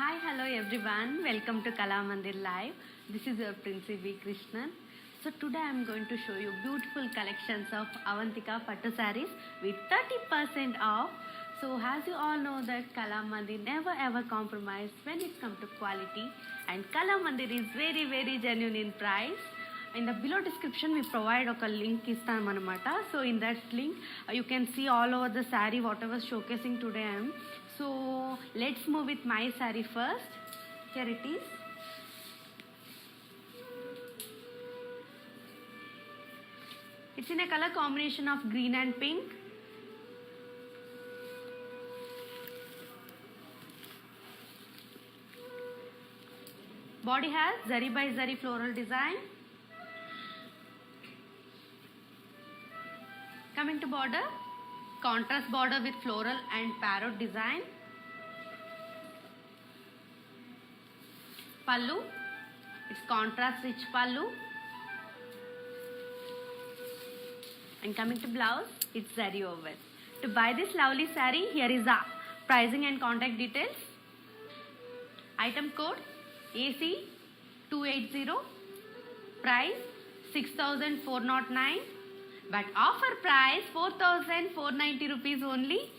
Hi, hello everyone. Welcome to Kala Mandir Live. This is your Princy V. Krishnan. So today I am going to show you beautiful collections of Avantika Pattu sarees with 30% off. So as you all know that Kala Mandir never ever compromise when it comes to quality, and Kala Mandir is very genuine in price. In the below description we provide a link istamanamata. So in that link you can see all over the saree whatever showcasing today I am. So let's move with my saree first. Here it is. It's in a color combination of green and pink. Body has zari by zari floral design. Coming to border, contrast border with floral and parrot design. Pallu, it's contrast rich pallu. And coming to blouse, it's zari woven. To buy this lovely saree, here is the pricing and contact details. Item code AC280, price 6,409, but offer price 4,490 rupees only.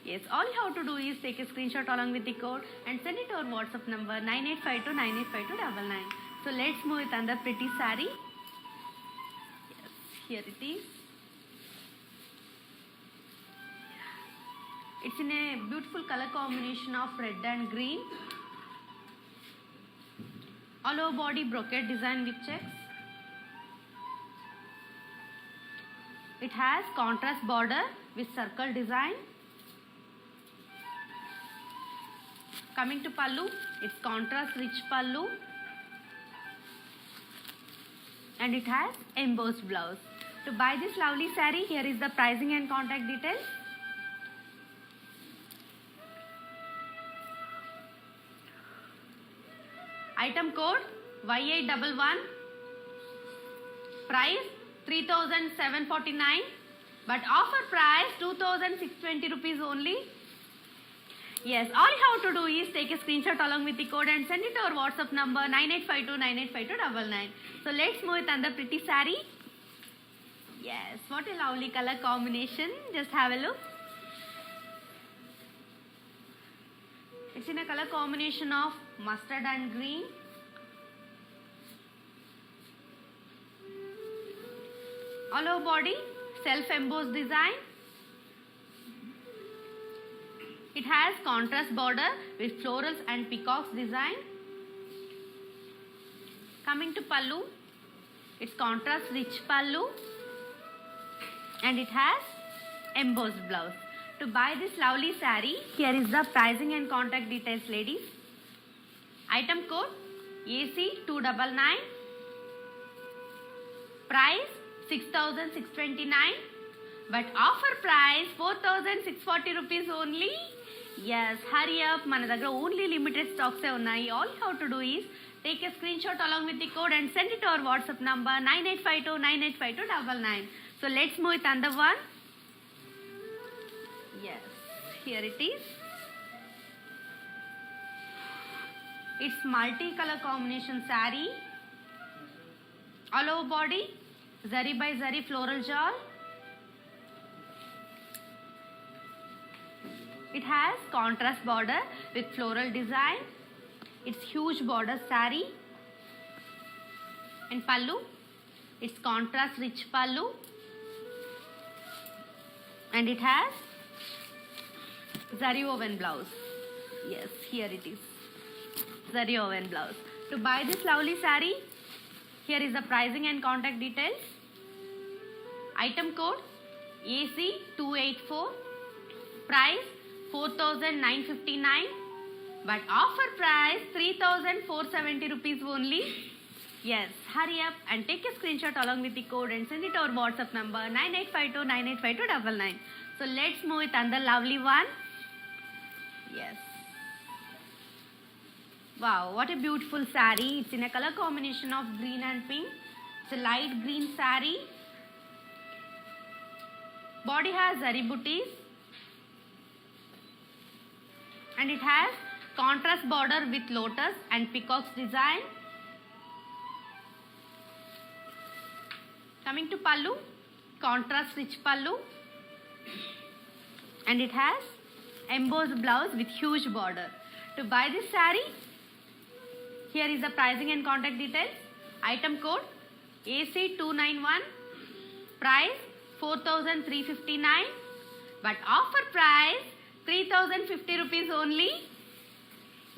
Yes, all you have to do is take a screenshot along with the code and send it to our WhatsApp number 9852985299. So let's move with another pretty saree. Yes, here it is. It's in a beautiful color combination of red and green. All over body brocade design with checks. It has contrast border with circle design. Coming to pallu, it's contrast rich pallu. And it has embossed blouse. To buy this lovely saree, here is the pricing and contact details. Item code Y811, price 3,749, but offer price 2,620 rupees only. Yes, all you have to do is take a screenshot along with the code and send it to our WhatsApp number 9852985299. So let's move with another pretty saree. Yes, what a lovely color combination. Just have a look. It's in a color combination of mustard and green. All over body, self-embossed design. It has contrast border with florals and peacocks design. Coming to pallu, it's contrast rich pallu. And it has embossed blouse. To buy this lovely saree, here is the pricing and contact details, ladies. Item code AC299, price 6,629, but offer price 4,640 rupees only. Yes, hurry up, mana daggara only limited stocks unnai. All you have to do is take a screenshot along with the code and send it to our WhatsApp number 9852985299. So let's move with another one. Yes, here it is. It's multi-color combination saree. All over body, zari by zari floral jewel. It has contrast border with floral design. It's huge border saree. And pallu, it's contrast rich pallu. And it has zari woven blouse. Yes, here it is. Zari woven blouse. To buy this lovely saree, here is the pricing and contact details. Item code AC284, price 4,959, but offer price 3,470 rupees only. Yes, hurry up and take a screenshot along with the code and send it to our WhatsApp number 9852985299. So let's move with another lovely one. Yes. Wow, what a beautiful saree. It's in a color combination of green and pink. It's a light green saree. Body has zari booties. And it has contrast border with lotus and peacock's design. Coming to pallu, contrast rich pallu, and it has embossed blouse with huge border. To buy this saree, here is the pricing and contact details. Item code AC291, price 4,359, but offer price 3,050 rupees only.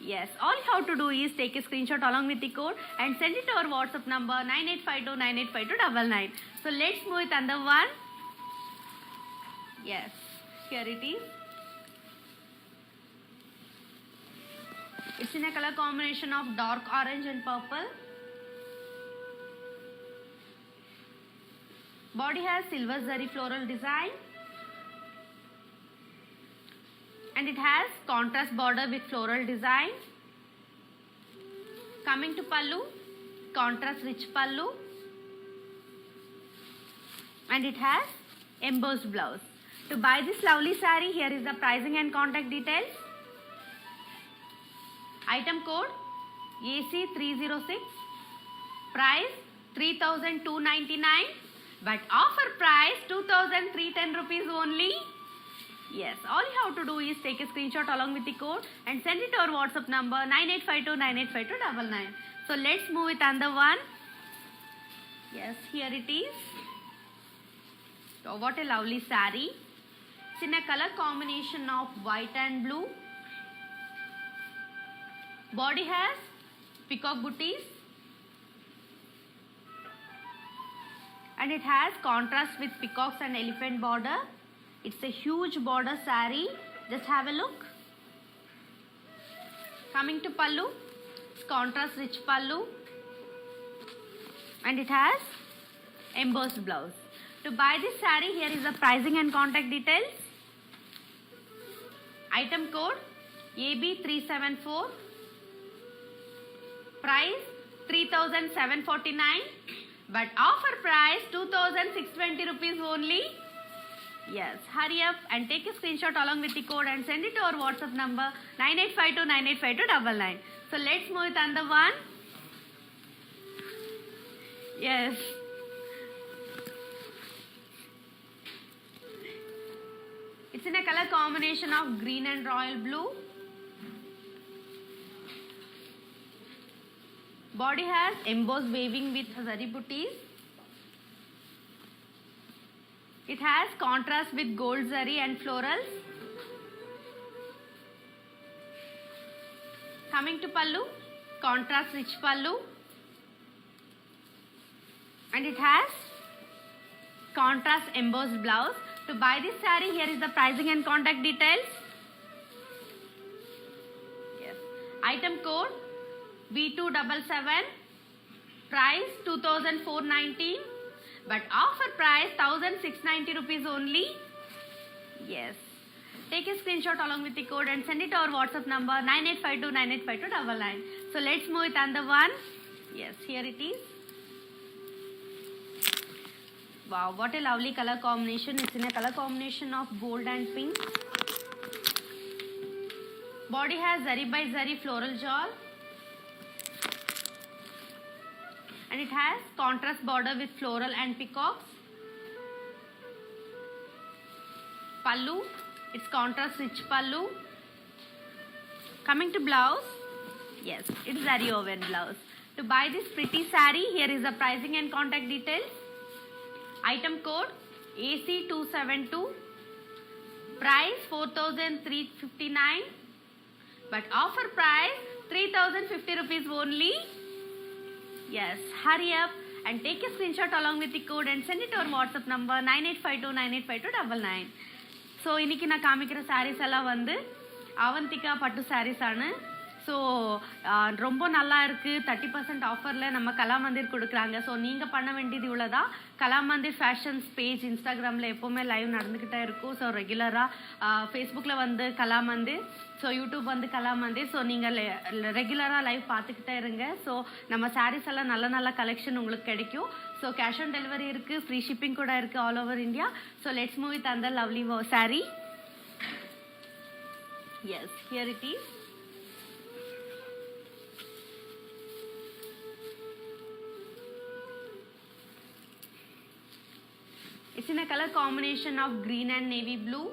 Yes, all you have to do is take a screenshot along with the code and send it to our WhatsApp number 9852985299. So let's move with another one. Yes, here it is. It's in a color combination of dark orange and purple. Body has silver zari floral design. And it has contrast border with floral design. Coming to pallu, contrast rich pallu, and it has embossed blouse. To buy this lovely saree, here is the pricing and contact details. Item code AC306, price 3,299, but offer price 2,310 rupees only. Yes, all you have to do is take a screenshot along with the code and send it to our WhatsApp number 9852985299. So let's move with another one. Yes, here it is. Oh, what a lovely saree. It's in a color combination of white and blue. Body has peacock booties. And it has contrast with peacocks and elephant border. It's a huge border saree. Just have a look. Coming to pallu, it's contrast rich pallu, and it has embossed blouse. To buy this saree, here is the pricing and contact details. Item code AB374, price 3,749, but offer price 2,620 rupees only. Yes, hurry up and take a screenshot along with the code and send it to our WhatsApp number 9852985299. So let's move with another one. Yes. It's in a color combination of green and royal blue. Body has embossed weaving with zari booties. It has contrast with gold zari and florals. Coming to pallu, contrast rich pallu, and it has contrast embossed blouse. To buy this saree, here is the pricing and contact details. Yes. Item code B277, price 2,419, but offer price 1,690 rupees only. Yes. Take a screenshot along with the code and send it to our WhatsApp number 9852985299. So let's move with another one. Yes, here it is. Wow, what a lovely color combination. It's in a color combination of gold and pink. Body has zari by zari floral jewel. And it has contrast border with floral and peacocks. Pallu, it's contrast rich pallu. Coming to blouse, yes, it's zari woven blouse. To buy this pretty saree, here is the pricing and contact details. Item code AC272, price 4,359, but offer price 3,050 rupees only. Yes, hurry up and take a screenshot along with the code and send it to our WhatsApp number 9852985299. So இன்னைக்கு நான் காமிக்கிற sarees எல்லாம் வந்து அவந்திகா பட்டு sarees ஆனு. So ரொம்ப நல்லா இருக்குது. 30% ஆஃபரில் நம்ம கலாமந்திர் கொடுக்குறாங்க. ஸோ நீங்கள் பண்ண வேண்டியது இவ்வளோதான். கலாமந்திர் ஃபேஷன்ஸ் பேஜ் இன்ஸ்டாகிராமில் எப்போவுமே லைவ் நடந்துக்கிட்டே இருக்கும். ஸோ ரெகுலராக ஃபேஸ்புக்கில் வந்து கலாமந்திர், ஸோ யூடியூப் வந்து கலாமந்திர். ஸோ நீங்கள் ரெகுலராக லைவ் பார்த்துக்கிட்டே இருங்க. ஸோ நம்ம சாரீஸ் எல்லாம் நல்ல நல்ல கலெக்ஷன் உங்களுக்கு கிடைக்கும். ஸோ கேஷ் ஆன் டெலிவரி இருக்குது, ஃப்ரீ ஷிப்பிங் கூட இருக்குது all over India. So let's move with அந்த lovely saree. Yes, here it is. It's in a color combination of green and navy blue.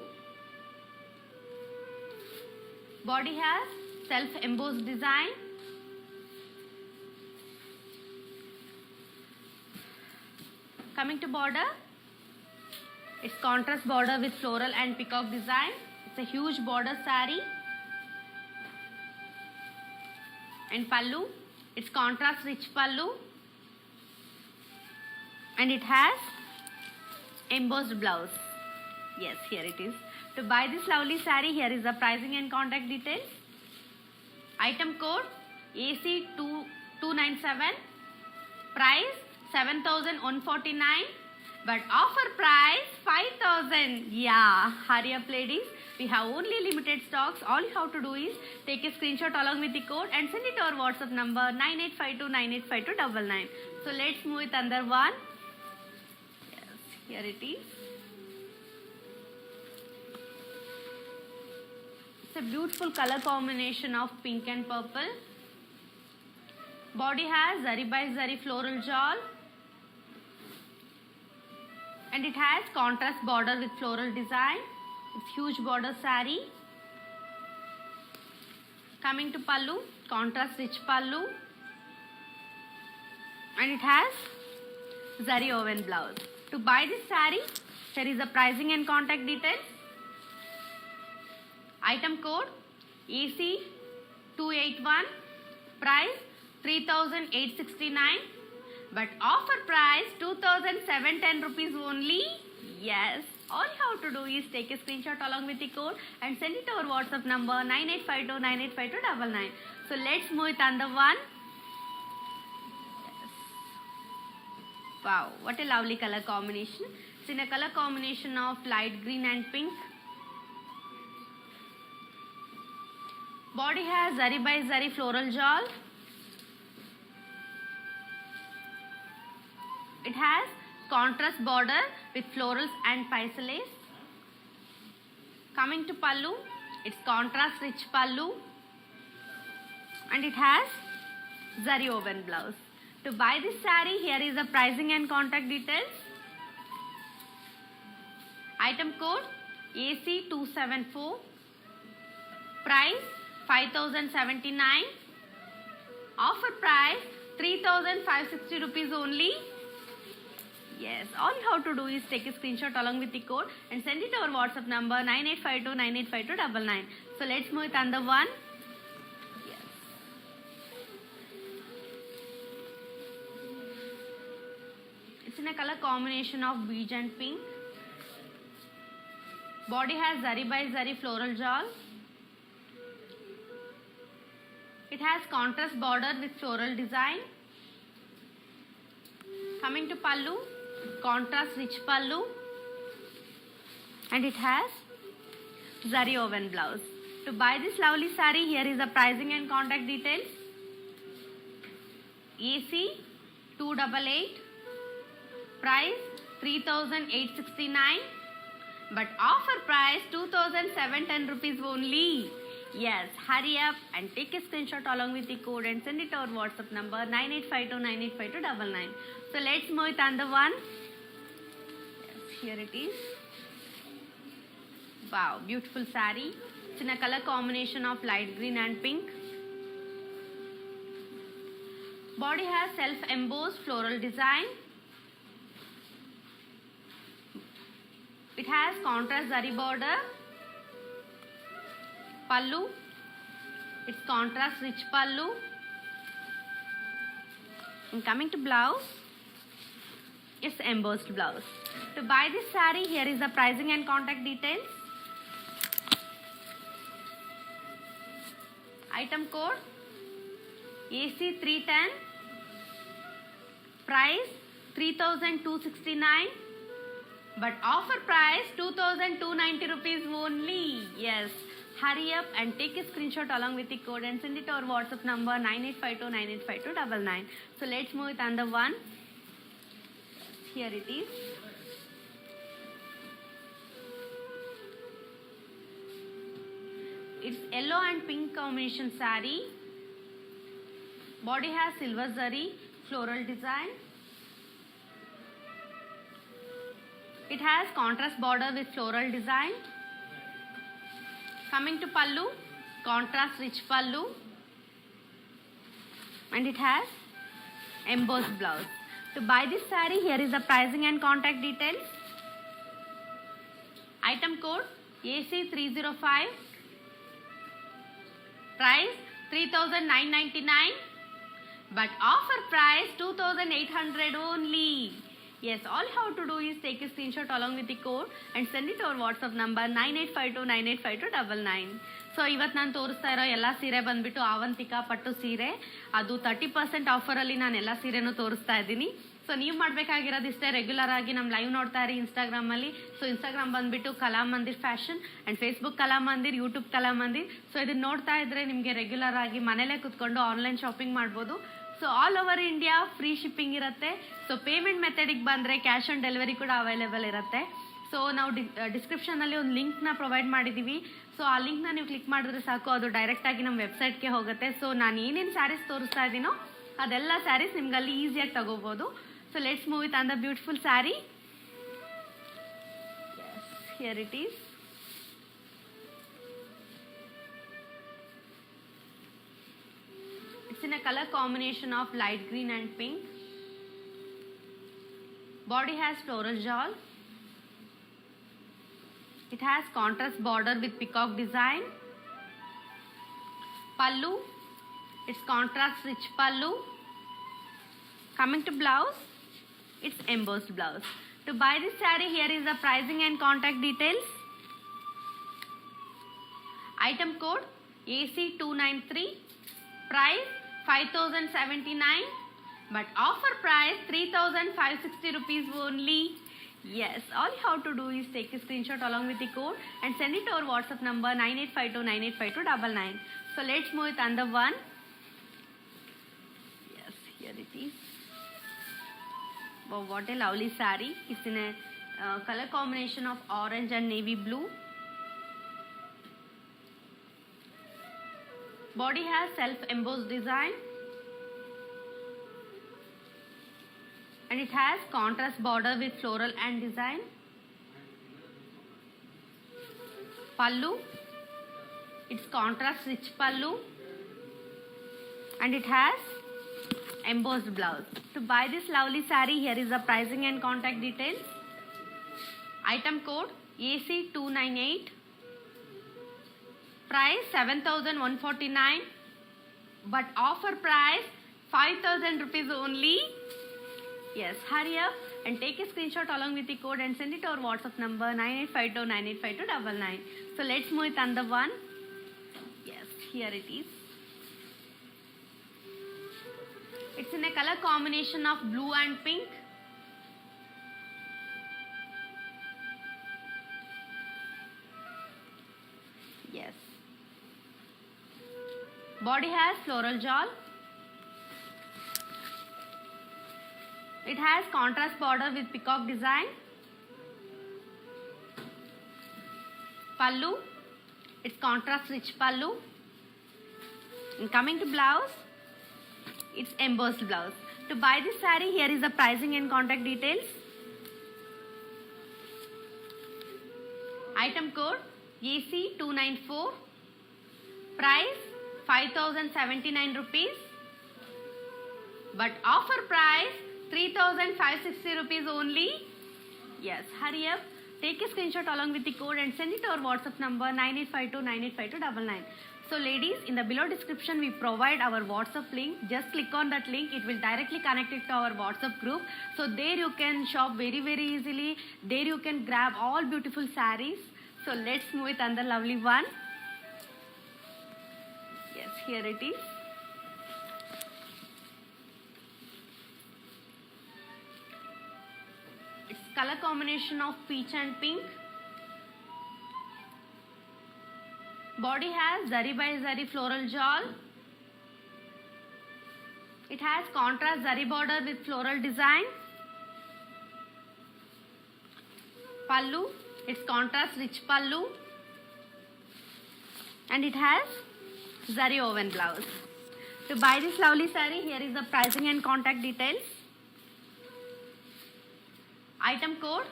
Body has self-embossed design. Coming to border, it's contrast border with floral and peacock design. It's a huge border saree. And pallu, it's contrast rich pallu. And it has embossed blouse. Yes, here it is. To buy this lovely saree, here is the pricing and contact details. Item code AC297. Price 7,149. But offer price 5,000. Yeah, hurry up ladies. We have only limited stocks. All you have to do is take a screenshot along with the code and send it to our WhatsApp number 9852985299. So let's move with another one. Yes, here it is. It's a beautiful color combination of pink and purple. Body has zari by zari floral shawl. And it has contrast border with floral design. It's huge border saree. Coming to pallu, contrast rich pallu. And it has zari woven blouse. To buy this saree, there is a pricing and contact details. Item code AC281. Price 3,869. But offer price 2,710 rupees only. Yes. All you have to do is take a screenshot along with the code and send it to our WhatsApp number 9852985299. So let's move with another one. Yes. Wow, what a lovely color combination. It's in a color combination of light green and pink. Body has zari by zari floral shawl. It has contrast border with florals and paisa lace. Coming to pallu, it's contrast rich pallu. And it has zari woven blouse. To buy this saree, here is the pricing and contact details. Item code AC274. Price 5,079. Offer price 3,560 rupees only. Yes, all you have to do is take a screenshot along with the code and send it to our WhatsApp number 9852985299. So let's move with another one. Yes. It's in a color combination of beige and pink. Body has zari by zari floral shawl. It has contrast border with floral design. Coming to pallu, contrast rich pallu. And it has zari woven blouse. To buy this lovely saree, here is the pricing and contact details. AC288. Price 3,869. But offer price 2,710 rupees only. Yes, hurry up and take a screenshot along with the code and send it to our WhatsApp number 9852985299. So let's move with another one. Yes, here it is. Wow, beautiful saree. It's in a color combination of light green and pink. Body has self-embossed floral design. It has contrast zari border. Pallu, it's contrast rich pallu. And coming to blouse, it's embossed blouse. To buy this saree, here is the pricing and contact details. Item code AC310. Price 3,269. But offer price 2,290 rupees only. Yes. Hurry up and take a screenshot along with the code and send it to our WhatsApp number 9852985299. So let's move with another one. Here it is. It's yellow and pink combination saree. Body has silver zari floral design. It has contrast border with floral design. Coming to pallu, contrast rich pallu, and it has embossed blouse. To buy this saree, here is the pricing and contact details. Item code AC305. Price 3,999, but offer price 2,800 only. Yes, all you have to do is take a screenshot along with the code and send it to our WhatsApp number 9852985299. So ಇವತ್ತು ನಾನು ತೋರಿಸ್ತಾ ಇರೋ ಎಲ್ಲ ಸೀರೆ ಬಂದ್ಬಿಟ್ಟು ಅವಂತಿಕಾ ಪಟ್ಟು ಸೀರೆ. ಅದು 30% ಆಫರಲ್ಲಿ ನಾನು ಎಲ್ಲ ಸೀರೆನೂ ತೋರಿಸ್ತಾ ಇದ್ದೀನಿ. ಸೊ ನೀವು ಮಾಡಬೇಕಾಗಿರೋದು ಇಷ್ಟೇ, ರೆಗ್ಯುಲರ್ ಆಗಿ ನಮ್ಮ ಲೈವ್ ನೋಡ್ತಾ ಇರಿ ಇನ್ಸ್ಟಾಗ್ರಾಮಲ್ಲಿ. ಸೊ ಇನ್ಸ್ಟಾಗ್ರಾಮ್ ಬಂದ್ಬಿಟ್ಟು Kalamandir fashion and Facebook Kalamandir, YouTube Kalamandir. So ಇದನ್ನ ನೋಡ್ತಾ ಇದ್ರೆ ನಿಮಗೆ ರೆಗ್ಯುಲರ್ ಆಗಿ ಮನೇಲೇ ಕುತ್ಕೊಂಡು ಆನ್ಲೈನ್ ಶಾಪಿಂಗ್ ಮಾಡ್ಬೋದು. So all over India free shipping ಇರುತ್ತೆ. ಸೊ ಪೇಮೆಂಟ್ ಮೆಥಡಿಗೆ ಬಂದರೆ ಕ್ಯಾಶ್ ಆನ್ ಡೆಲಿವರಿ ಕೂಡ ಅವೈಲೇಬಲ್ ಇರುತ್ತೆ. ಸೊ ನಾವು ಡಿಸ್ಕ್ರಿಪ್ಷನಲ್ಲಿ ಒಂದು ಲಿಂಕ್ನ ಪ್ರೊವೈಡ್ ಮಾಡಿದ್ದೀವಿ. ಸೊ ಆ ಲಿಂಕ್ನ ನೀವು ಕ್ಲಿಕ್ ಮಾಡಿದ್ರೆ ಸಾಕು, ಅದು ಡೈರೆಕ್ಟಾಗಿ ನಮ್ಮ ವೆಬ್ಸೈಟ್ಗೆ ಹೋಗುತ್ತೆ. ಸೊ ನಾನು ಏನೇನು ಸ್ಯಾರೀಸ್ ತೋರಿಸ್ತಾ ಇದ್ದೀನೋ ಅದೆಲ್ಲ ಸ್ಯಾರೀಸ್ ನಿಮ್ಗೆ ಅಲ್ಲಿ ಈಸಿಯಾಗಿ ತಗೋಬೋದು. ಸೊ ಲೆಟ್ಸ್ ಮೂವ್ ವಿತ್ ಅಂದರ್ beautiful sari. Here it is. It's in a color combination of light green and pink. Body has floral shawl. It has contrast border with peacock design. Pallu, it's contrast rich pallu. Coming to blouse, it's embossed blouse. To buy this saree, here is the pricing and contact details. Item code AC293. Price 5,079, but offer price 3,560 rupees only. Yes, all you have to do is take a screenshot along with the code and send it to our WhatsApp number 9852985299. So let's move with another one. Yes, here it is. Wow, what a lovely saree. It's in a color combination of orange and navy blue. Body has self-embossed design, and it has contrast border with floral and design. Pallu, it's contrast rich pallu, and it has embossed blouse. To buy this lovely saree, here is the pricing and contact details. Item code AC298. Price 7,149, but offer price 5,000 rupees only. Yes, hurry up and take a screenshot along with the code and send it to our WhatsApp number 9852985299. So let's move with another one. Yes, here it is. It's in a color combination of blue and pink. Yes. Body has floral shawl. It has contrast border with peacock design. Pallu, it's contrast rich pallu. And coming to blouse, it's embossed blouse. To buy this saree, here is the pricing and contact details. Item code AC294. Price 5,079 rupees, but offer price 3,560 rupees only. Yes, hurry up, take a screenshot along with the code and send it to our WhatsApp number 9852985299. So ladies, in the below description we provide our WhatsApp link. Just click on that link, it will directly connect it to our WhatsApp group. So there you can shop very easily. There you can grab all beautiful sarees. So let's move with another lovely one. Yes, here it is. It's color combination of peach and pink. Body has zari by zari floral shawl. It has contrast zari border with floral design. Pallu, it's contrast rich pallu, and it has zari woven blouse. To buy this lovely saree, here is the pricing and contact details. Item code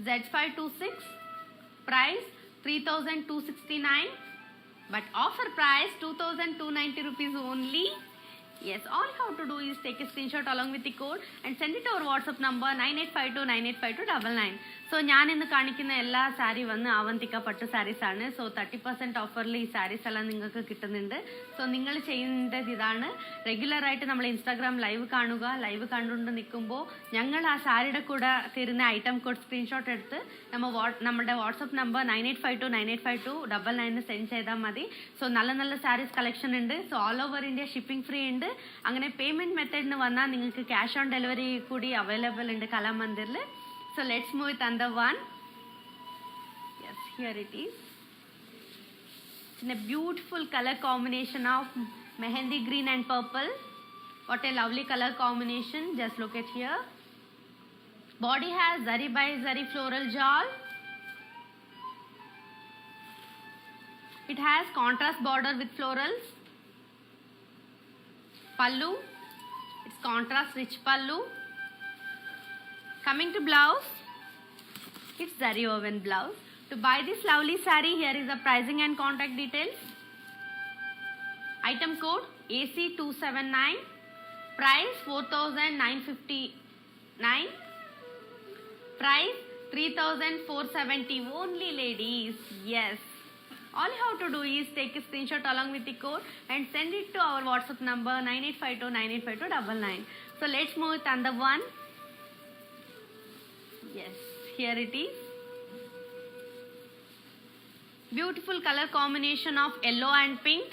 Z526, price 3,269, but offer price 2,290 rupees only. Yes, all you have to do is take a screenshot along with the code and send it to our WhatsApp number 9852985299. So ഞാൻ ഇന്ന് കാണിക്കുന്ന എല്ലാ സാരി വന്ന് അവന്തിക പട്ടു സാരീസ് ആണ്. So 30% ഓഫറിൽ ഈ സാരീസ് എല്ലാം നിങ്ങൾക്ക് കിട്ടുന്നുണ്ട്. സോ നിങ്ങൾ ചെയ്യേണ്ടത് ഇതാണ്, റെഗുലറായിട്ട് നമ്മൾ ഇൻസ്റ്റാഗ്രാം ലൈവ് കാണുക. ലൈവ് കണ്ടുകൊണ്ട് നിൽക്കുമ്പോൾ ഞങ്ങൾ ആ സാരിയുടെ കൂടെ തരുന്ന ഐറ്റം കോഡ് സ്ക്രീൻഷോട്ട് എടുത്ത് നമ്മുടെ വാട്സപ്പ് നമ്പർ 9852985299 സെൻഡ് ചെയ്താൽ മതി. സോ നല്ല നല്ല സാരീസ് കളക്ഷൻ ഉണ്ട്. So all over India shipping free ഉണ്ട്. അങ്ങനെ പേയ്മെന്റ് മെത്തേഡിന് വന്നാൽ നിങ്ങൾക്ക് ക്യാഷ് ഓൺ ഡെലിവറി കൂടി അവൈലബിൾ ഉണ്ട് കലാമന്ദിറിൽ. So let's move with another one. Yes, here it is. It's in a beautiful color combination of mehendi green and purple. What a lovely color combination. Just look at here. Body has zari by zari floral jal. It has contrast border with florals. Pallu. It's contrast rich pallu. Coming to blouse, it's zari woven blouse. To buy this lovely saree, here is the pricing and contact details. Item code AC279, price 4,959, price 3,470 only, ladies. Yes. All you have to do is take a screenshot along with the code and send it to our WhatsApp number 9852985299. So let's move with another one. Yes, here it is. Beautiful color combination of yellow and pink.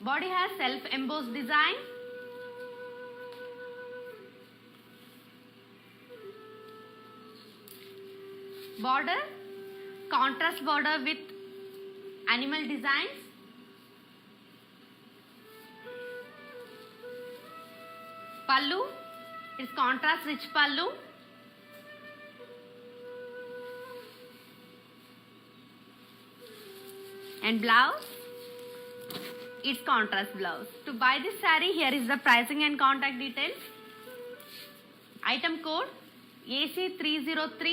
Body has self embossed design. Border, contrast border with animal designs. Pallu, it's contrast rich pallu. And blouse, it's contrast blouse. To buy this saree, here is the pricing and contact details. Item code AC303,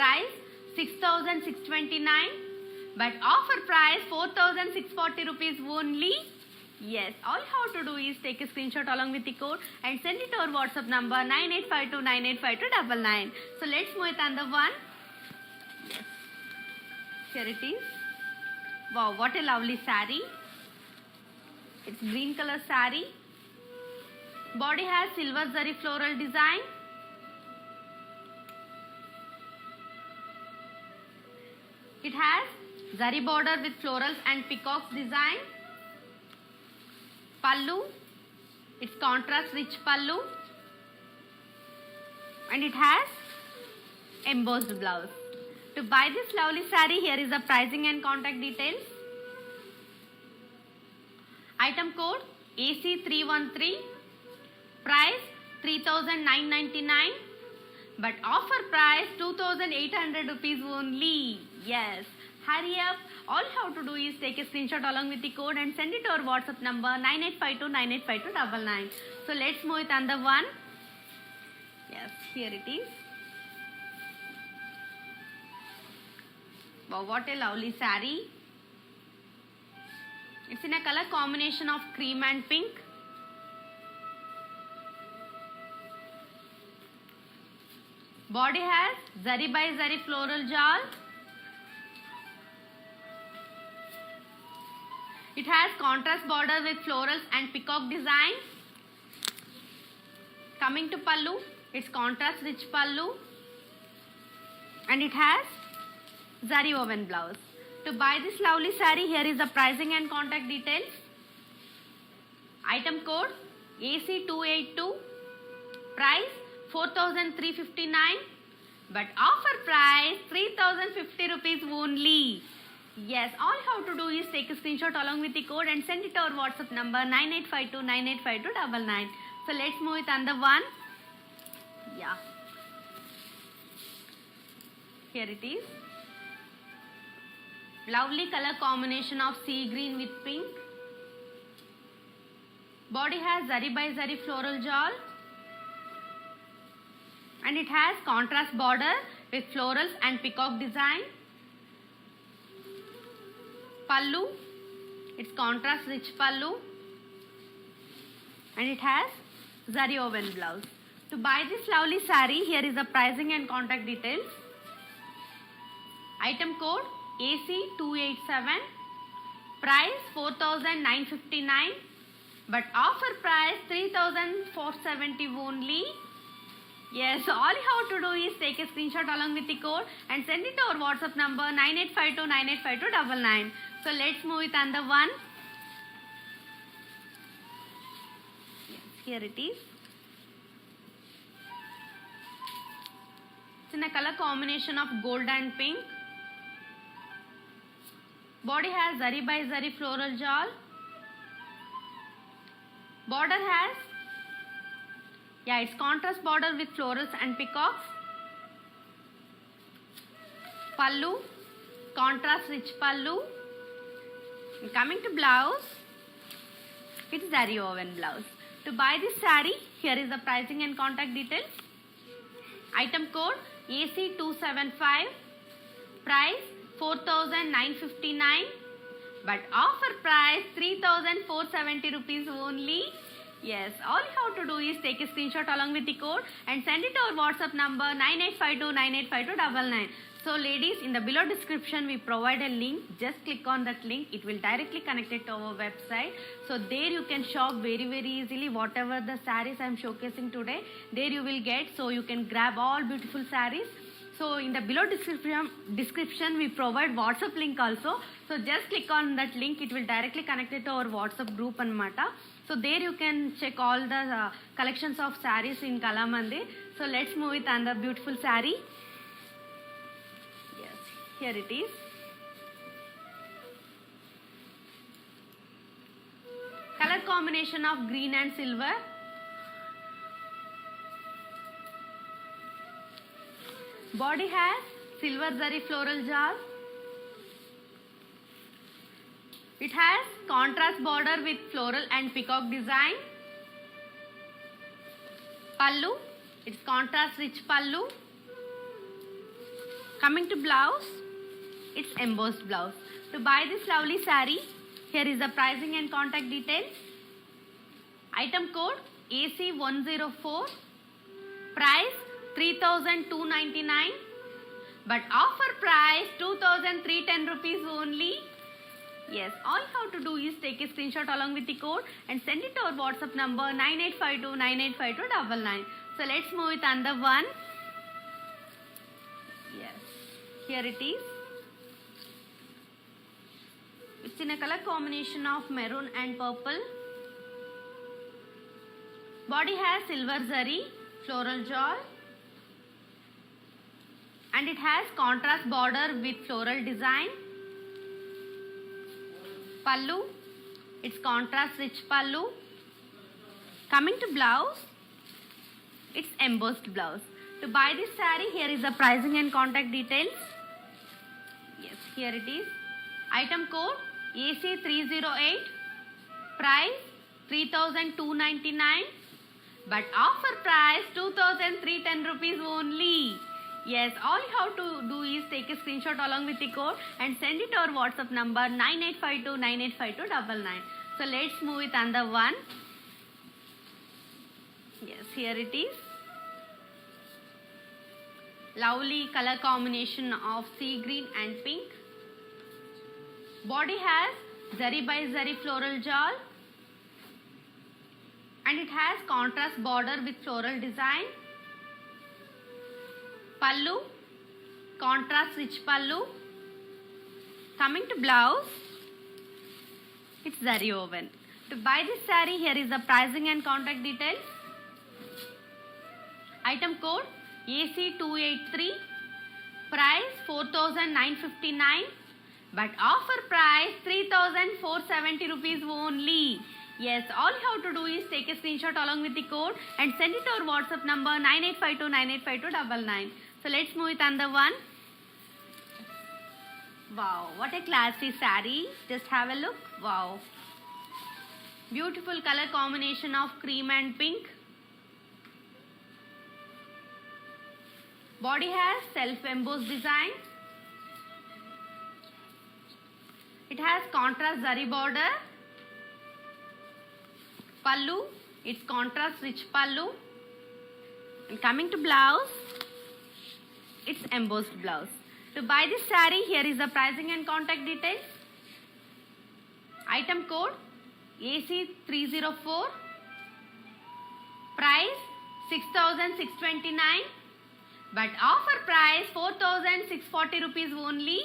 price 6,629. But offer price 4,640 rupees only. Yes, all you have to do is take a screenshot along with the code and send it to our WhatsApp number 9852985299. So let's move with another one. Yes, here it is. Wow, what a lovely saree. It's green color saree. Body has silver zari floral design. It has zari border with florals and peacocks design. Pallu, it's contrast rich pallu. And it has embossed blouse. To buy this lovely saree, here is the pricing and contact details. Item code AC313, price 3,999. But offer price 2,800 rupees only. Yes. Hurry up. All you have to do is take a screenshot along with the code and send it to our WhatsApp number 9852985299. So let's move with another one. Yes, here it is. Wow, what a lovely saree. It's in a color combination of cream and pink. Body has zari by zari floral jal. It has contrast border with florals and peacock design. Coming to pallu, it's contrast rich pallu. And it has zari woven blouse. To buy this lovely saree, here is the pricing and contact details. Item code AC282, price 4,359, but offer price 3,050 rupees only. Yes, all you have to do is take a screenshot along with the code and send it to our WhatsApp number 9852985299. So let's move with another one. Yeah, here it is. Lovely color combination of sea green with pink. Body has zari by zari floral jal. And it has contrast border with florals and peacock design. Pallu. It's contrast rich pallu. And it has zari woven blouse. To buy this lovely saree, here is the pricing and contact details. Item code AC287. Price 4,959. But offer price 3,470 only. Yes, all you have to do is take a screenshot along with the code and send it to our WhatsApp number 9852985299. So let's move with another one. Yes, here it is. It's in a color combination of gold and pink. Body has zari by zari floral jal. Border has, it's contrast border with florals and peacocks. Pallu, contrast rich pallu. And coming to blouse, it's zari woven blouse. To buy this saree, here is the pricing and contact details. Item code AC275. Price 4,959. But offer price 3,470 rupees only. Yes, all you have to do is take a screenshot along with the code and send it to our WhatsApp number 9852985299. So ladies, in the below description we provide a link. Just click on that link. It will directly connect it to our website. So there you can shop very easily. Whatever the sarees I am showcasing today, there you will get. So you can grab all beautiful sarees. So in the below description we provide WhatsApp link also. So just click on that link. It will directly connect it to our WhatsApp group anamata. So there you can check all the collections of sarees in Kalamandir. So let's move with another beautiful saree. Yes, here it is. Color combination of green and silver. Body has silver zari floral jal. It has contrast border with floral and peacock design. Pallu, it's contrast rich pallu. Coming to blouse, it's embossed blouse. To buy this lovely saree, here is the pricing and contact details. Item code AC104. Price 3,299. But offer price 2,310 rupees only. Yes, all you have to do is take a screenshot along with the code and send it to our WhatsApp number 9852985299. So let's move with another one. Yes, here it is. It's in a color combination of maroon and purple. Body has silver zari, floral jal. And it has contrast border with floral design. Pallu, it's contrast rich pallu. Coming to blouse, it's embossed blouse. To buy this saree, here is the pricing and contact details. Yes, here it is. Item code AC308. Price 3,299. But offer price 2,310 rupees only. Yes, all you have to do is take a screenshot along with the code and send it to our WhatsApp number 9852985299. So let's move with another one. Yes, here it is. Lovely color combination of sea green and pink. Body has zari by zari floral jal. And it has contrast border with floral design. Pallu, contrast rich pallu. Coming to blouse, it's zari woven. To buy this saree, here is the pricing and contact details. Item code AC283. Price 4,959. But offer price 3,470 rupees only. Yes, all you have to do is take a screenshot along with the code and send it to our WhatsApp number 9852985299. So let's move with another one. Wow, what a classy saree. Just have a look. Wow. Beautiful color combination of cream and pink. Body has self-embossed design. It has contrast zari border. Pallu, it's contrast rich pallu. And coming to blouse, it's embossed blouse. To buy this saree, here is the pricing and contact details. Item code AC304. Price 6,629. But offer price 4,640 rupees only.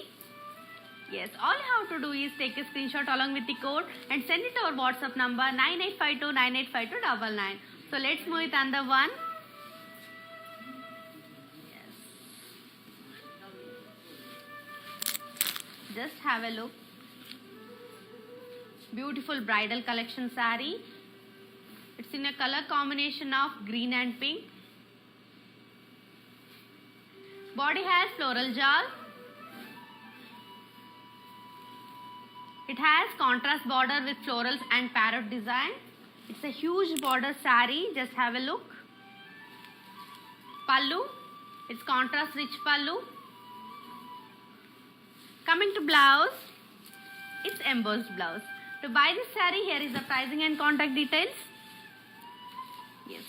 Yes, all you have to do is take a screenshot along with the code and send it to our WhatsApp number 9852985299. So let's move with another one. Yes. Just have a look. Beautiful bridal collection saree. It's in a color combination of green and pink. Body has floral jal. It has contrast border with florals and parrot design. It's a huge border saree. Just have a look. Pallu. It's contrast rich pallu. Coming to blouse. It's embossed blouse. To buy this saree, here is the pricing and contact details. Yes.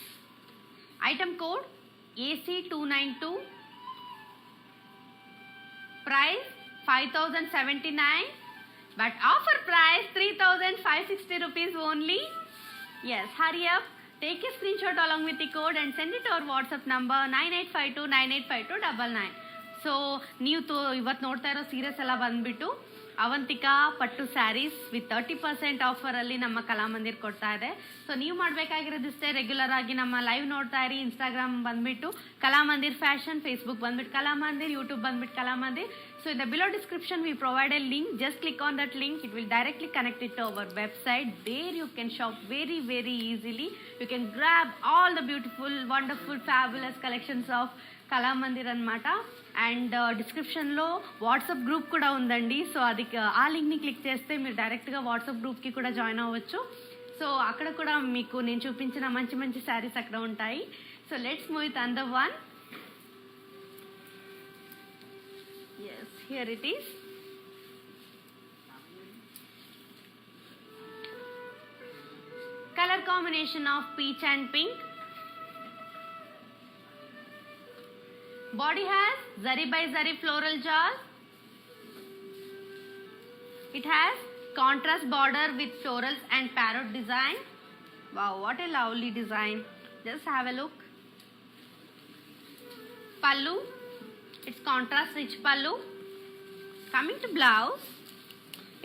Item code AC292. Price 5,079. But offer price 3,560 rupees only. Yes, hurry up. Take a screenshot along with the code and send it to our WhatsApp number 9852985299. So, ನೀವು ಇವತ್ತು ನೋಡ್ತಾ ಇರೋ serious ಎಲ್ಲ ಬಂದ್ಬಿಟ್ಟು ಅವಂತಿಕಾ ಪಟ್ಟು saris with 30% ಆಫರಲ್ಲಿ ನಮ್ಮ ಕಲಾಮಂದಿರ್ ಕೊಡ್ತಾ ಇದೆ. ಸೊ ನೀವು ಮಾಡಬೇಕಾಗಿರೋದಿಷ್ಟೇ, ರೆಗ್ಯುಲರ್ ಆಗಿ ನಮ್ಮ ಲೈವ್ ನೋಡ್ತಾ ಇರಿ. ಇನ್ಸ್ಟಾಗ್ರಾಮ್ ಬಂದ್ಬಿಟ್ಟು ಕಲಾಮಂದಿರ್ ಫ್ಯಾಷನ್, ಫೇಸ್ಬುಕ್ ಬಂದ್ಬಿಟ್ಟು ಕಲಾಮಂದಿರ್, ಯೂಟ್ಯೂಬ್ ಬಂದ್ಬಿಟ್ಟು Kalamandir. So in the below description we provide a link. Just click on that link. It will directly connect it to our website. There you can shop very easily. You can grab all the beautiful, wonderful, fabulous collections of Kalamandir అనమాట. And డిస్క్రిప్షన్లో WhatsApp group కూడా ఉందండి. So అది ఆ లింక్ని click చేస్తే మీరు డైరెక్ట్గా వాట్సాప్ గ్రూప్కి కూడా జాయిన్ అవ్వచ్చు. సో అక్కడ కూడా మీకు నేను చూపించిన మంచి శారీస్ అక్కడ ఉంటాయి. So let's move with another one. Yes, here it is. Color combination of peach and pink. Body has zari by zari floral jal. It has contrast border with florals and parrot design. Wow, what a lovely design. Just have a look. Pallu. It's contrast rich pallu. Coming to blouse,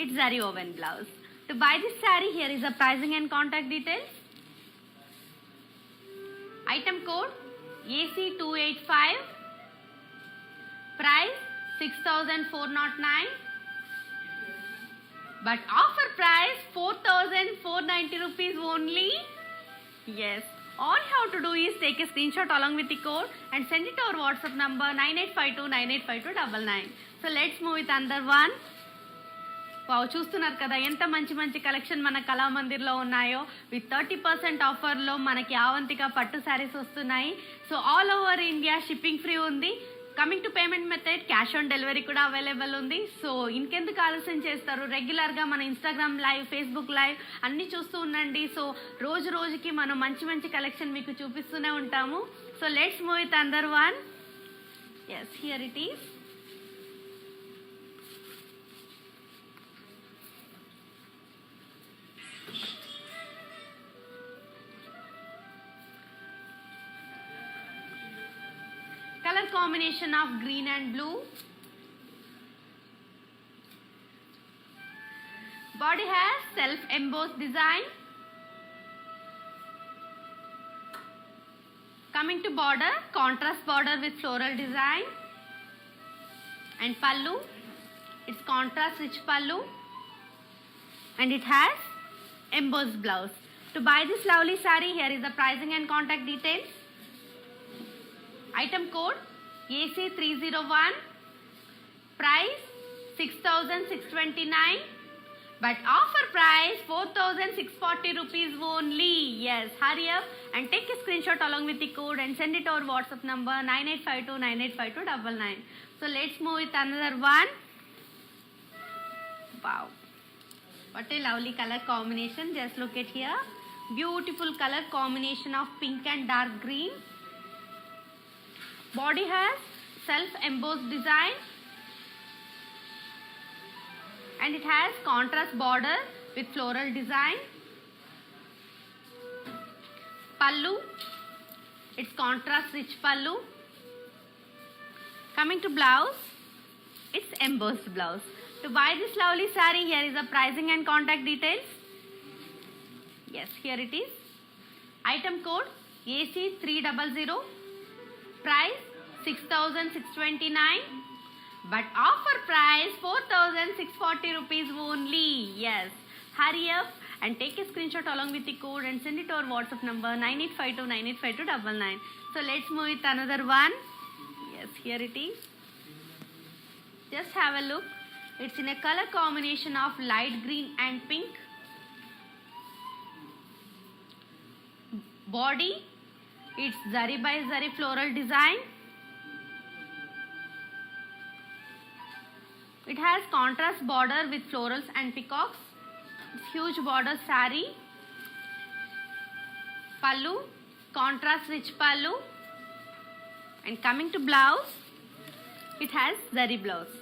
it's zari woven blouse. To buy this saree, here is the pricing and contact details. Item code AC285. Price 6,409. But offer price 4,490 rupees only. Yes. All you have to do is take a screenshot along with the code and send it to our WhatsApp number 9852985299. So let's move with another one. Wow, చూస్తున్నారు కదా ఎంత మంచి collection మన కళామందిర్లో ఉన్నాయో. With 30% ఆఫర్లో మనకి అవంతిక పట్టు శారీస్ వస్తున్నాయి. So all over India shipping free ఉంది. Coming to payment method, cash on delivery కూడా అవైలబుల్ ఉంది. సో ఇంకెందుకు ఆలస్యం చేస్తారు, రెగ్యులర్గా మన ఇన్స్టాగ్రామ్ లైవ్, ఫేస్బుక్ లైవ్ అన్నీ చూస్తూ ఉండండి. సో రోజుకి మనం మంచి కలెక్షన్ మీకు చూపిస్తూనే ఉంటాము. So let's move with another one. Yes, here it is. Color combination of green and blue. Body has self-embossed design. Coming to border, contrast border with floral design. And pallu, it's contrast rich pallu. And it has embossed blouse. To buy this lovely saree, here is the pricing and contact details. Item code AC301. Price 6,629, but offer price 4,640 rupees only. Yes, hurry up and take a screenshot along with the code and send it over WhatsApp number 9852985299. So let's move with another one. Wow, what a lovely color combination. Just look at here. Beautiful color combination of pink and dark green. Body has self-embossed design and it has contrast border with floral design. Pallu, it's contrast rich pallu. Coming to blouse, it's embossed blouse. To buy this lovely saree, here is the pricing and contact details. Yes, here it is. Item code AC300. Price 6,629. But offer price 4,640 rupees only. Yes, hurry up and take a screenshot along with the code and send it to our WhatsApp number 9852985299. So let's move with another one. Yes, here it is. Just have a look. It's in a color combination of light green and pink. Body, it's zari by zari floral design. It has contrast border with florals and peacocks. It's huge border saree. Pallu, contrast rich pallu. And coming to blouse, it has zari blouse.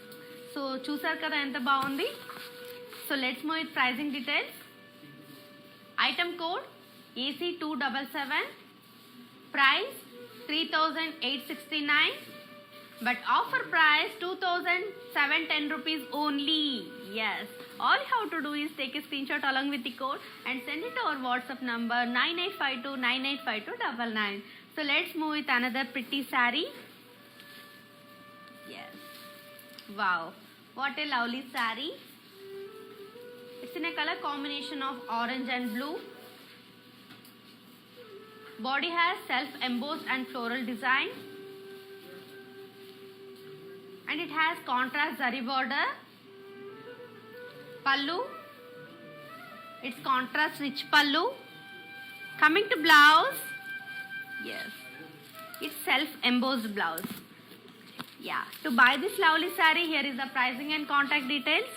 So చూసారు కదా ఎంత బాగుంది. So let's move with pricing details. Item code AC277. Price 3,869. But offer price 2,710 rupees only. Yes, all you have to do is take a screenshot along with the code and send it to our WhatsApp number 9852985299. So let's move with another pretty saree. Yes, wow, what a lovely saree. It's in a color combination of orange and blue. Body has self-embossed and floral design. And it has contrast zari border. Pallu, it's contrast rich pallu. Coming to blouse, yes, it's self-embossed blouse. Yeah, to buy this lovely saree, here is the pricing and contact details.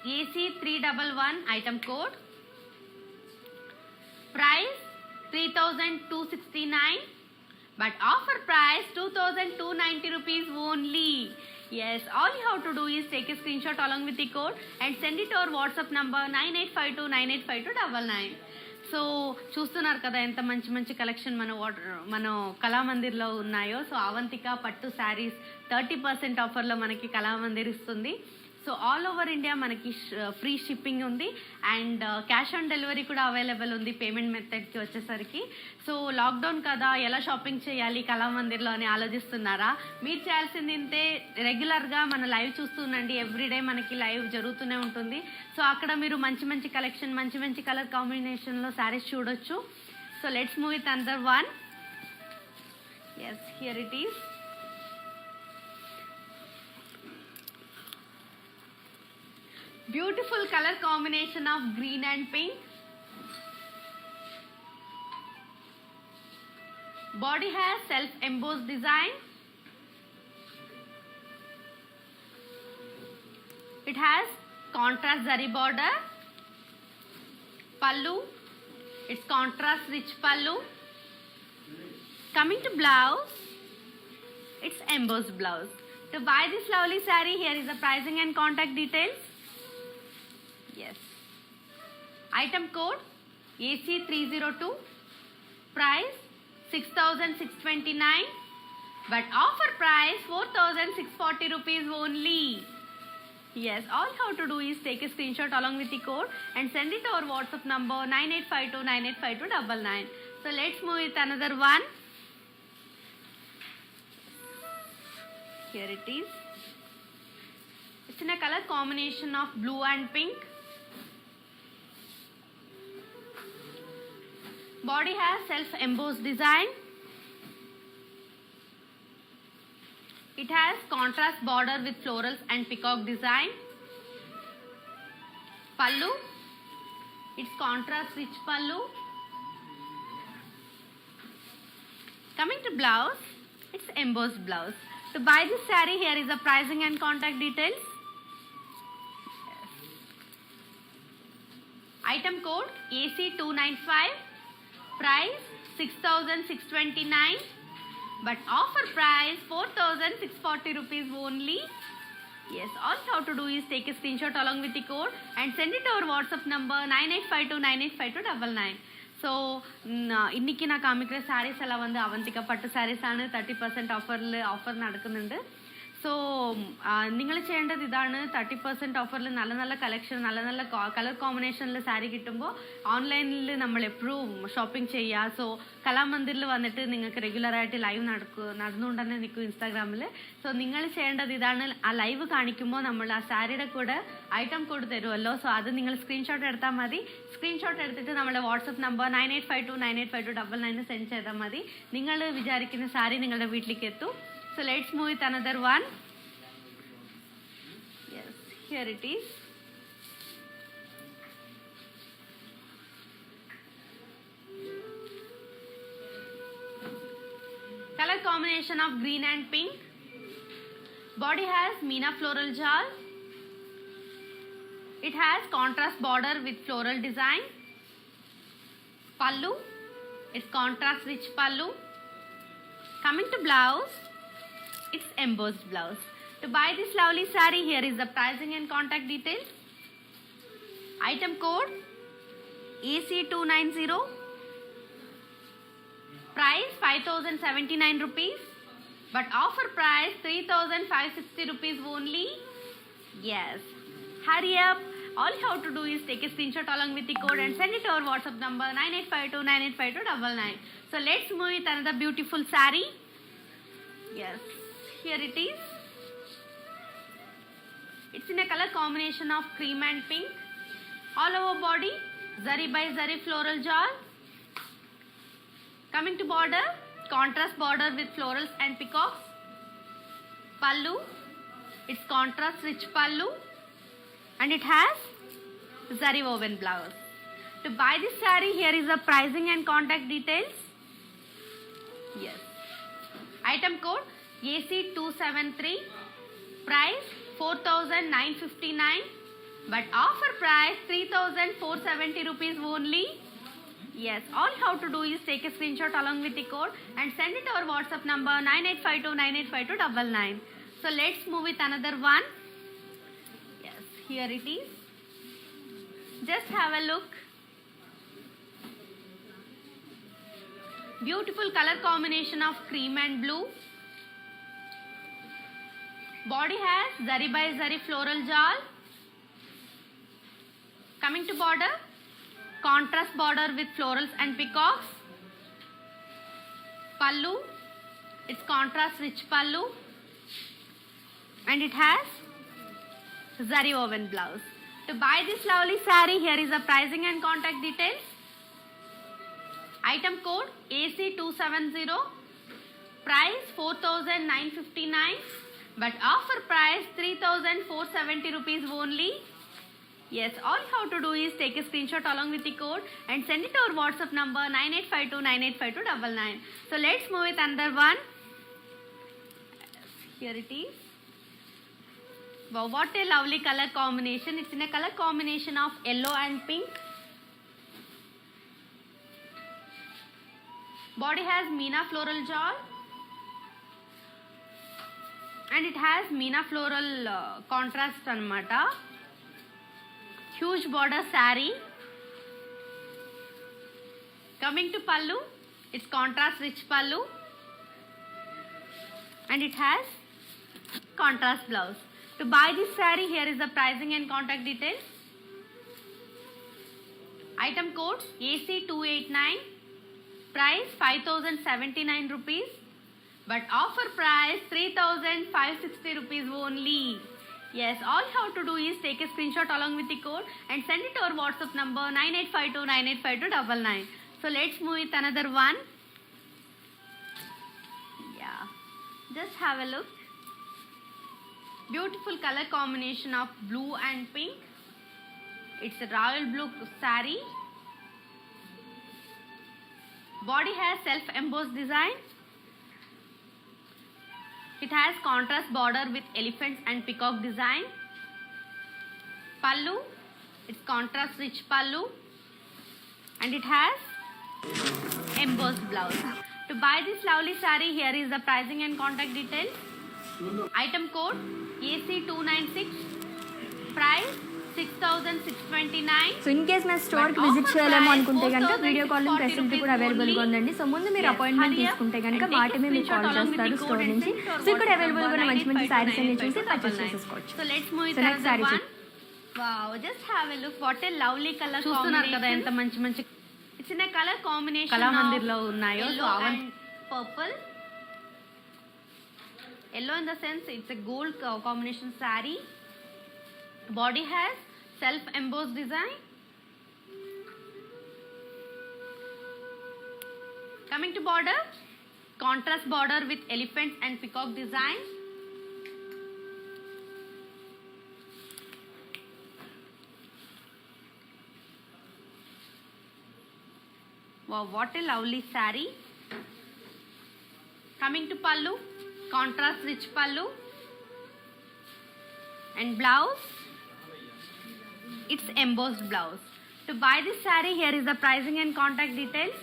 AC311 item code. Price 3,269. But offer price 2,290 rupees only. Yes, all you have to do is take a screenshot along with the code and send it to our WhatsApp number 9852985299. So చూస్తున్నారు కదా ఎంత మంచి మంచి collection మన కళామందిర్లో ఉన్నాయో. So Avantika pattu saris 30% ఆఫర్లో మనకి కళామందిర్ ఇస్తుంది. సో ఆల్ ఓవర్ ఇండియా మనకి ఫ్రీ షిప్పింగ్ ఉంది అండ్ క్యాష్ ఆన్ డెలివరీ కూడా అవైలబుల్ ఉంది పేమెంట్ మెథడ్కి వచ్చేసరికి. సో లాక్డౌన్ కదా ఎలా షాపింగ్ చేయాలి కళామందిర్లో అని ఆలోచిస్తున్నారా? మీరు చేయాల్సింది ఇంతే, రెగ్యులర్గా మన లైవ్ చూస్తుండండి. ఎవ్రీడే మనకి లైవ్ జరుగుతూనే ఉంటుంది. సో అక్కడ మీరు మంచి మంచి కలెక్షన్ మంచి మంచి కలర్ కాంబినేషన్లో శారీస్ చూడొచ్చు. So let's move with another one. Yes, here it is. Beautiful color combination of green and pink. Body has self-embossed design. It has contrast zari border. Pallu, it's contrast rich pallu. Coming to blouse, it's embossed blouse. To buy this lovely saree, here is the pricing and contact details. Yes. Item code AC302. Price 6,629. But offer price 4,640 rupees only. Yes, all you have to do is take a screenshot along with the code and send it to our WhatsApp number 9852985299. So let's move with another one. Here it is. It's in a color combination of blue and pink. Body has self-embossed design. It has contrast border with florals and peacock design. Pallu, it's contrast rich pallu. Coming to blouse, it's embossed blouse. To buy this saree, here is the pricing and contact details. Item code AC295, price 6,629, but offer price 4,640 rupees only. Yes, all you have to do is take a screenshot along with the code and send it to our WhatsApp number 9852985299. So இன்றைக்கி நான் காமிக்கிற சாரீஸ் எல்லாம் வந்து அவந்திகா பட்டு സാരീസാണ് 30% offer നടക്കുന്നുണ്ട്. So നിങ്ങൾ ചെയ്യേണ്ടത് ഇതാണ്, 30% ഓഫറിൽ നല്ല നല്ല കളക്ഷൻ, നല്ല നല്ല കളർ കോമ്പിനേഷനിൽ സാരി കിട്ടുമ്പോൾ ഓൺലൈനിൽ നമ്മൾ എപ്പോഴും ഷോപ്പിംഗ് ചെയ്യുക. സോ കലാമന്ദിറിൽ വന്നിട്ട് നിങ്ങൾക്ക് റെഗുലറായിട്ട് ലൈവ് നടന്നുകൊണ്ട് തന്നെ നിൽക്കും ഇൻസ്റ്റാഗ്രാമിൽ. സോ നിങ്ങൾ ചെയ്യേണ്ടത് ഇതാണ്, ആ ലൈവ് കാണിക്കുമ്പോൾ നമ്മൾ ആ സാരിയുടെ കൂടെ ഐറ്റം കോഡ് തരുമല്ലോ. സോ അത് നിങ്ങൾ സ്ക്രീൻഷോട്ട് എടുത്താൽ മതി. സ്ക്രീൻഷോട്ട് എടുത്തിട്ട് നമ്മുടെ വാട്സപ്പ് നമ്പർ 9852985299 സെൻഡ് ചെയ്താൽ മതി. നിങ്ങൾ വിചാരിക്കുന്ന സാരി നിങ്ങളുടെ വീട്ടിലേക്ക് എത്തും. So let's move with another one. Yes, here it is. Color combination of green and pink. Body has Meena floral jal. It has contrast border with floral design. Pallu, it's contrast rich pallu. Coming to blouse, it's embossed blouse. To buy this lovely saree, here is the pricing and contact details. Item code AC290. Price 5,079 rupees, but offer price 3,560 rupees only. Yes, hurry up. All you have to do is take a screenshot along with the code and send it to our WhatsApp number 9852985299. So let's move with another beautiful saree. Yes, here it is. It's in a color combination of cream and pink. All over body, zari by zari floral jal. Coming to border, contrast border with florals and peacocks. Pallu, it's contrast rich pallu, and it has zari woven blouse. To buy this saree, here is the pricing and contact details. Yes. Item code AC273, price 4,959, but offer price 3,470 rupees only. Yes, all you have to do is take a screenshot along with the code and send it to our WhatsApp number 9852985299. So let's move with another one. Yes, here it is. Just have a look. Beautiful color combination of cream and blue. Body has zari by zari floral jal. Coming to border, contrast border with florals and peacocks. Pallu, it's contrast rich pallu, and it has zari woven blouse. To buy this lovely saree, here is the pricing and contact details. Item code AC270, price 4,959, but offer price 3,470 rupees only. Yes, all you have to do is take a screenshot along with the code and send it to our WhatsApp number 9852985299. So let's move with another one. Here it is. Wow, what a lovely color combination. It's in a color combination of yellow and pink. Body has Meena floral jal, and it has Meena floral contrast anamata. Huge border saree. Coming to pallu, it's contrast rich pallu, and it has contrast blouse. To buy this saree, here is the pricing and contact details. Item code AC289, price 5,079 rupees, but offer price 3,560 rupees only. Yes, all you have to do is take a screenshot along with the code and send it to our WhatsApp number 9852985299. So let's move with another one. Yeah, just have a look. Beautiful color combination of blue and pink. It's a royal blue saree. Body has self-embossed design. It has contrast border with elephants and peacock design. Pallu, it's contrast rich pallu, and it has embossed blouse. To buy this lovely saree, here is the pricing and contact details. Item code AC296. Price 6,629. So in case నా స్టోర్కి visit చేయాలేమో అనుకుంటే కనుక video calling facility కూడా అవైలబుల్గా ఉందండి. So ముందు మీరు appointment తీసుకుంటే కనుక వాటిమే మీకు కాల్ చేస్తారు స్టోర్ నుంచి. సో ఇక్కడ అవైలబుల్గా ఉన్న మంచి మంచి సారీస్ అన్ని చూసి పర్చేస్ చేసేసుకోవచ్చు. So let's move So it next saree one. Wow, just have a look. What a lovely color చూస్తున్నారు combination. కదా ఎంత మంచి మంచి It's in a color combination Kalamandir లో of ఉన్నాయో. So yellow and purple. Yellow in the sense it's a gold combination saree. Body has self embossed design. Coming to border, contrast border with elephants and peacock design. Wow, what a lovely saree. Coming to pallu, contrast rich pallu, and blouse, it's embossed blouse. To buy this saree, here is the pricing and contact details.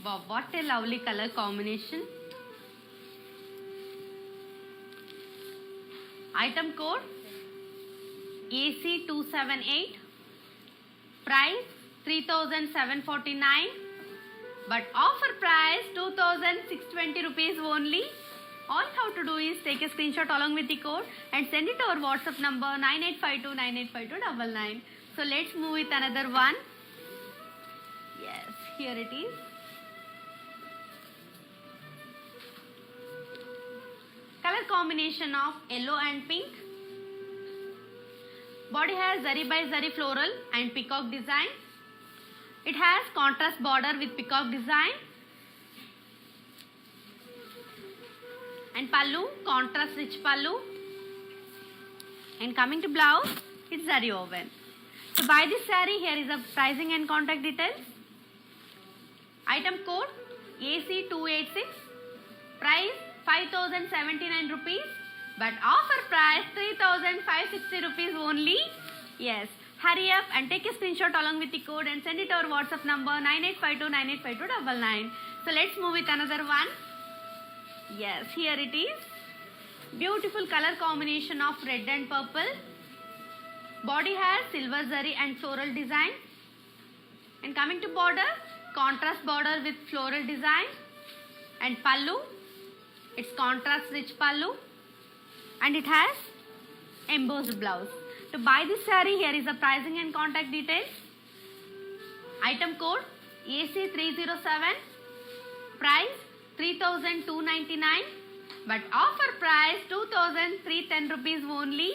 Wow, what a lovely color combination. Item code AC278. Price 3,749. But offer price 2,620 rupees only. All you have to do is take a screenshot along with the code and send it to our WhatsApp number 9852985299. So let's move with another one. Yes, here it is. Color combination of yellow and pink. Body has zari by zari floral and peacock design. It has contrast border with peacock design. And pallu, contrast rich pallu. And coming to blouse, it's zari woven. To buy this saree, here is the pricing and contact details. Item code AC286. Price 5,079 rupees. But offer price 3,560 rupees only. Yes. Hurry up and take a screenshot along with the code and send it to our WhatsApp number 9852985299. So let's move with another one. Yes, here it is. Beautiful color combination of red and purple. Body has silver zari and floral design. And coming to border, contrast border with floral design. And pallu, it's contrast rich pallu. And it has embossed blouse. To buy this saree, here is the pricing and contact details. Item code AC307. Price 3,299. But offer price 2,310 rupees only.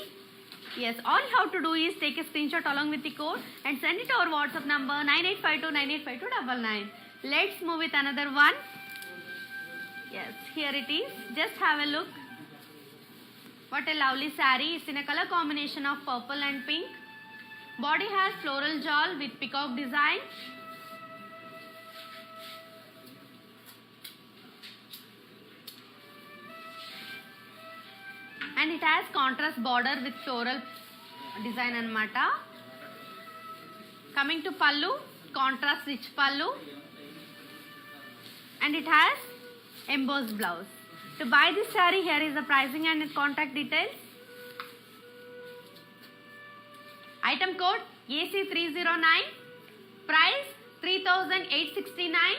Yes, all you have to do is take a screenshot along with the code and send it to our WhatsApp number 9852985299. Let's move with another one. Yes, here it is. Just have a look. What a lovely saree. It's in a color combination of purple and pink. Body has floral jewel with peacock design. And it has contrast border with floral design anamata. Coming to pallu, contrast rich pallu. And it has embossed blouse. To buy this saree, here is the pricing and contact details. Item code AC309. Price 3,869.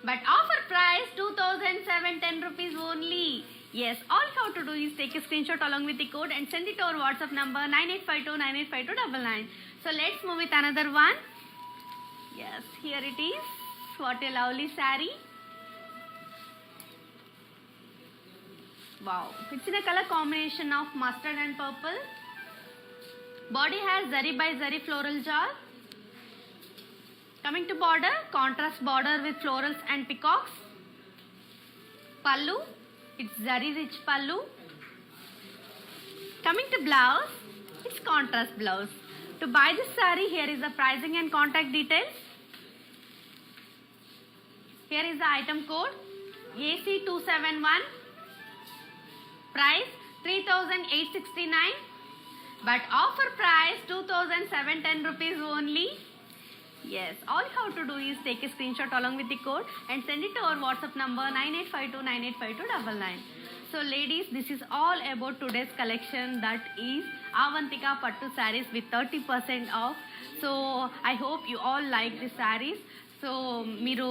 But offer price 2,710 rupees only. Yes, all you have to do is take a screenshot along with the code and send it to our WhatsApp number 9852985299. So let's move with another one. Yes, here it is. What a lovely saree. Wow, it's in a color combination of mustard and purple. Body has zari by zari floral jar. Coming to border, contrast border with florals and peacocks. Pallu, it's zari rich pallu. Coming to blouse, it's contrast blouse. To buy this saree, here is the pricing and contact details. Here is the item code AC271. Price 3,869, but offer price 2,710 rupees only. Yes, all you have to do is take a screenshot along with the code and send it to our WhatsApp number 9852985299. So ladies, this is all about today's collection, that is Avantika Pattu sarees with 30% off. So I hope you all like the sarees. So మీరు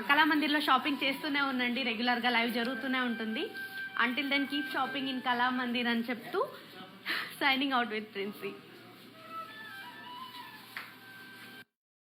కళామందిర్లో shopping చేస్తూనే ఉండండి, రెగ్యులర్గా live జరుగుతూనే ఉంటుంది. Until then keep shopping in Kalamandir అని చెప్తూ signing out with princi.